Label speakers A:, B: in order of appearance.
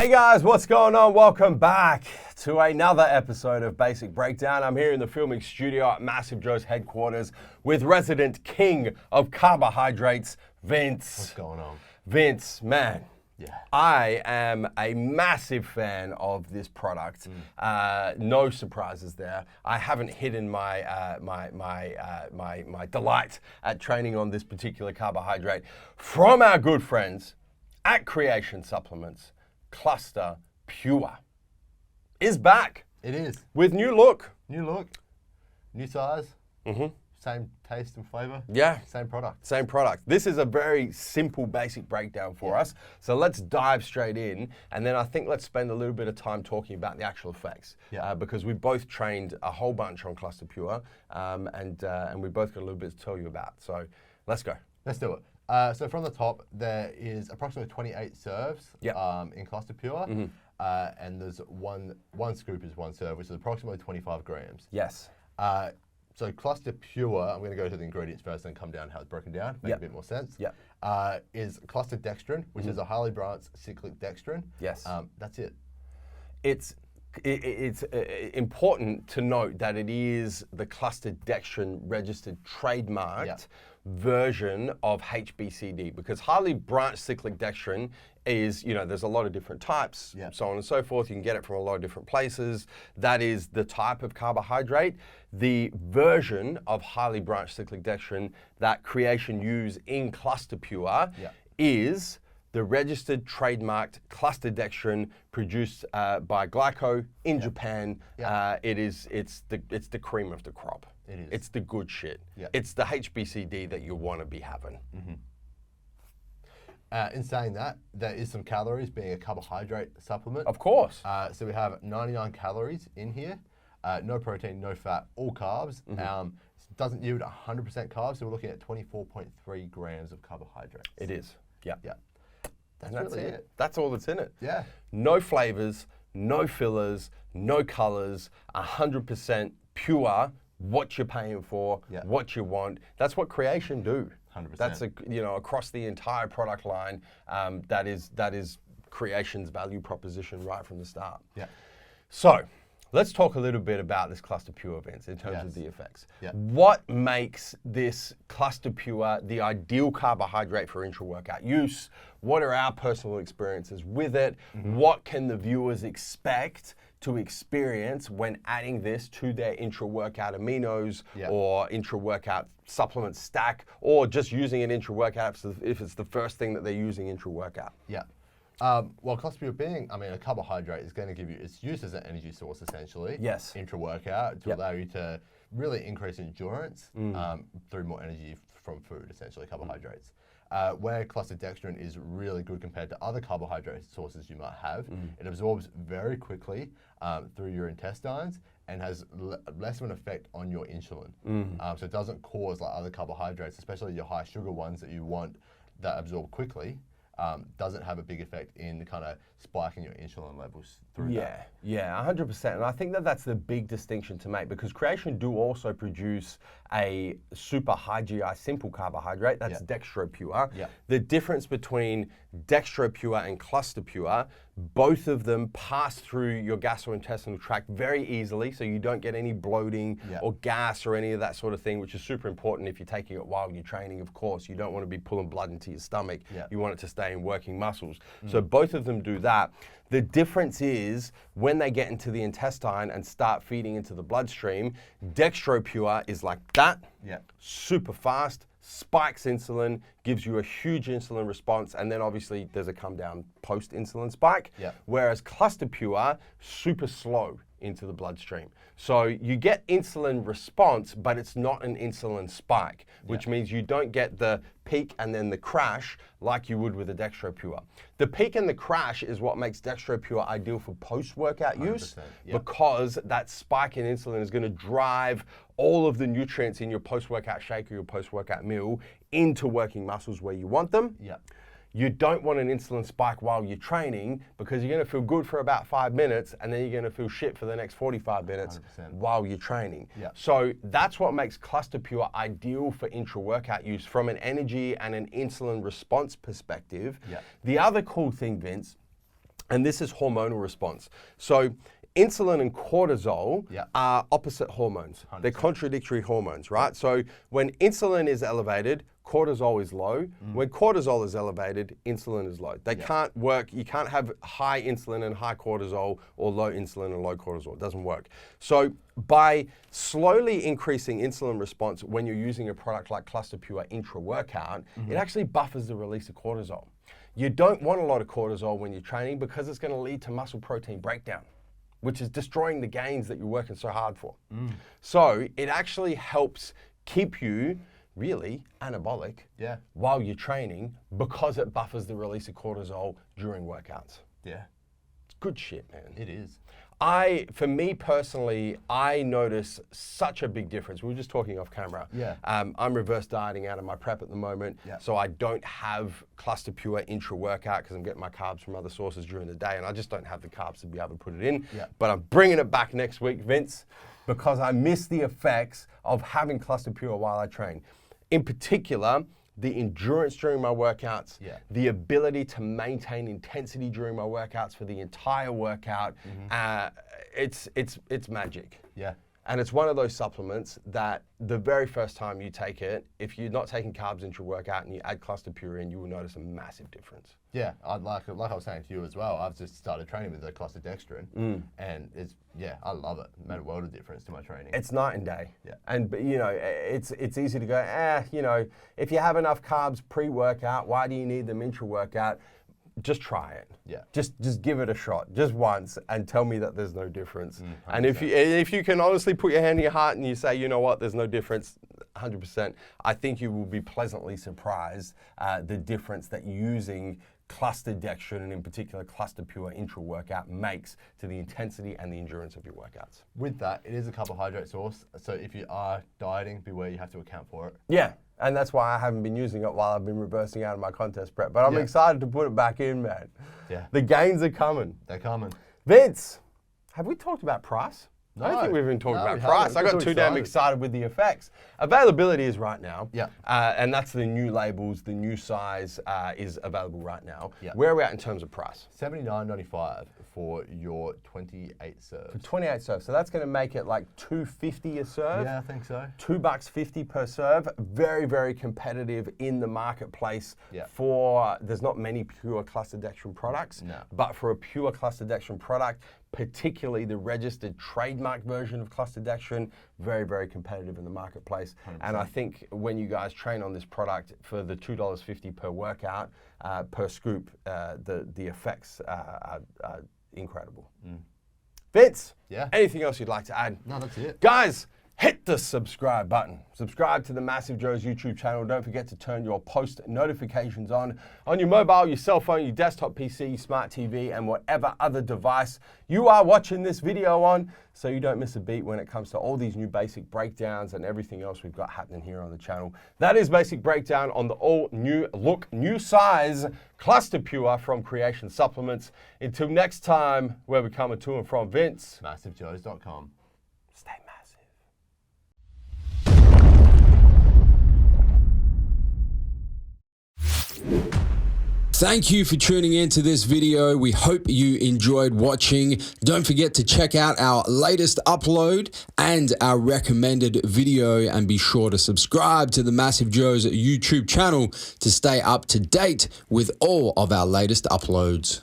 A: Hey guys, what's going on? Welcome back to another episode of Basic Breakdown. I'm here in the filming studio at Massive Joe's headquarters with resident king of carbohydrates, Vince.
B: What's going on?
A: Vince, man.
B: Yeah.
A: I am a massive fan of this product. No surprises there. I haven't hidden my my delight at training on this particular carbohydrate from our good friends at Creation Supplements. Cluster Pure is back.
B: It is.
A: With new look.
B: New look, new size, same taste and flavor.
A: Yeah.
B: Same product.
A: Same product. This is a very simple, basic breakdown for us. So let's dive straight in, and then I think let's spend a little bit of time talking about the actual effects.
B: Yeah.
A: Because we both trained a whole bunch on Cluster Pure, and we both got a little bit to tell you about. So let's go.
B: Let's do it. So from the top, there is approximately 28 serves in Cluster Pure, and there's one scoop is one serve, which is approximately 25 grams.
A: Yes.
B: So Cluster Pure, I'm going to go to the ingredients first and come down how it's broken down, make a bit more sense.
A: Yeah.
B: Is cluster dextrin, which is a highly branched cyclic dextrin.
A: Yes.
B: That's it.
A: It's important to note that it is the clustered dextrin registered trademarked version of HBCD, because highly branched cyclic dextrin is, there's a lot of different types, so on and so forth. You can get it from a lot of different places. That is the type of carbohydrate. The version of highly branched cyclic dextrin that Creation use in Cluster Pure is the registered trademarked cluster dextrin produced by Glyco in Japan. It's the cream of the crop.
B: It is.
A: It's the good shit. It's the HBCD that you want to be having.
B: In saying that, there is some calories, being a carbohydrate supplement.
A: Of course.
B: So we have 99 calories in here. No protein, no fat, all carbs. Doesn't yield 100% carbs, so we're looking at 24.3 grams of carbohydrates.
A: It is. Yeah.
B: That's
A: really
B: it.
A: That's all that's in it.
B: Yeah.
A: No flavors, no fillers, no colors, 100% pure, what you're paying for, what you want. That's what Creation do.
B: 100%.
A: That's across the entire product line. That is Creation's value proposition right from the start.
B: Yeah.
A: So let's talk a little bit about this Cluster Pure, Vince, in terms of the effects. What makes this Cluster Pure the ideal carbohydrate for intra-workout use? What are our personal experiences with it? What can the viewers expect to experience when adding this to their intra-workout aminos or intra-workout supplement stack, or just using it intra-workout if it's the first thing that they're using intra-workout?
B: Yeah. Well, Cluster Pure being, a carbohydrate is going to give you, it's used as an energy source essentially.
A: Yes.
B: Intra-workout to allow you to really increase endurance through more energy from food, essentially carbohydrates. Where cluster dextrin is really good compared to other carbohydrate sources you might have, it absorbs very quickly through your intestines and has less of an effect on your insulin. So it doesn't cause like other carbohydrates, especially your high sugar ones that you want that absorb quickly. Doesn't have a big effect in kind of spiking your insulin levels through that.
A: Yeah, 100%. And I think that that's the big distinction to make, because Creation do also produce a super high GI simple carbohydrate, that's Dextro Pure. The difference between Dextro Pure and Cluster Pure, both of them pass through your gastrointestinal tract very easily, so you don't get any bloating or gas or any of that sort of thing, which is super important if you're taking it while you're training, of course. You don't want to be pulling blood into your stomach. You want it to stay in working muscles. So both of them do that. The difference is when they get into the intestine and start feeding into the bloodstream, Dextro Pure is like that, super fast, spikes insulin, gives you a huge insulin response, and then obviously there's a come down post-insulin spike. Whereas Cluster Pure, super slow into the bloodstream. So you get insulin response, but it's not an insulin spike, which means you don't get the peak and then the crash like you would with a Dextro Pure. The peak and the crash is what makes Dextro Pure ideal for post-workout use, because that spike in insulin is going to drive all of the nutrients in your post-workout shake or your post-workout meal into working muscles where you want them. You don't want an insulin spike while you're training, because you're going to feel good for about 5 minutes and then you're going to feel shit for the next 45 minutes
B: 100%.
A: while you're training. So that's what makes Cluster Pure ideal for intra-workout use from an energy and an insulin response perspective. The other cool thing, Vince, and this is hormonal response. So insulin and cortisol are opposite hormones. 100%. They're contradictory hormones, right? So when insulin is elevated, cortisol is low. When cortisol is elevated, insulin is low. They can't work. You can't have high insulin and high cortisol or low insulin and low cortisol. It doesn't work. So by slowly increasing insulin response when you're using a product like Cluster Pure intra-workout, it actually buffers the release of cortisol. You don't want a lot of cortisol when you're training because it's going to lead to muscle protein breakdown, which is destroying the gains that you're working so hard for. So it actually helps keep you really anabolic while you're training because it buffers the release of cortisol during workouts.
B: Yeah.
A: It's good shit, man.
B: It is.
A: For me personally, I notice such a big difference. We were just talking off camera.
B: Yeah.
A: I'm reverse dieting out of my prep at the moment, so I don't have Cluster Pure intra-workout because I'm getting my carbs from other sources during the day, and I just don't have the carbs to be able to put it in. But I'm bringing it back next week, Vince, because I miss the effects of having Cluster Pure while I train. In particular, the endurance during my workouts, the ability to maintain intensity during my workouts for the entire workout, it's magic.
B: Yeah.
A: And it's one of those supplements that the very first time you take it, if you're not taking carbs into your workout and you add Cluster Pure in, you will notice a massive difference.
B: Yeah, like I was saying to you as well, I've just started training with the Cluster Dextrin, and it's, I love it. It made a world of difference to my training.
A: It's night and day.
B: Yeah.
A: And, you know, it's easy to go, you know, if you have enough carbs pre-workout, why do you need them intra-workout? Just try it.
B: Yeah.
A: Just give it a shot, just once, and tell me that there's no difference. And if you can honestly put your hand in your heart and you say, you know what, there's no difference, 100%, I think you will be pleasantly surprised the difference that using Cluster Dextrin, and in particular Cluster Pure intra-workout, makes to the intensity and the endurance of your workouts.
B: With that, it is a carbohydrate source, so if you are dieting, beware, you have to account for it.
A: Yeah. And that's why I haven't been using it while I've been reversing out of my contest prep. But I'm excited to put it back in, man.
B: Yeah.
A: The gains are coming.
B: They're coming.
A: Vince, have we talked about price?
B: No.
A: I don't think we've even talked about price. I got too damn excited with the effects. Availability is right now.
B: Yeah.
A: And that's the new labels, the new size is available right now.
B: Yeah.
A: Where are we at in terms of price?
B: $79.95 for your 28 serves.
A: For 28 serves. So that's going to make it like $2.50 a serve.
B: Yeah, I think so.
A: $2.50 per serve. Very, very competitive in the marketplace.
B: Yeah.
A: There's not many pure Cluster Dextrin products.
B: No.
A: But for a pure Cluster Dextrin product, particularly the registered trademark version of Cluster Dextrin, very, very competitive in the marketplace.
B: 100%.
A: And I think when you guys train on this product for the $2.50 per workout, per scoop, the effects are incredible. Vince, anything else you'd like to add?
B: No, that's it.
A: Guys, hit the subscribe button. Subscribe to the Massive Joe's YouTube channel. Don't forget to turn your post notifications on your mobile, your cell phone, your desktop PC, your smart TV, and whatever other device you are watching this video on, so you don't miss a beat when it comes to all these new basic breakdowns and everything else we've got happening here on the channel. That is Basic Breakdown on the all new look, new size Cluster Pure from Creation Supplements. Until next time, where we coming to and from, Vince.
B: MassiveJoes.com.
A: Stay massive.
C: Thank you for tuning into this video. We hope you enjoyed watching. Don't forget to check out our latest upload and our recommended video, and be sure to subscribe to the Massive Joe's YouTube channel to stay up to date with all of our latest uploads.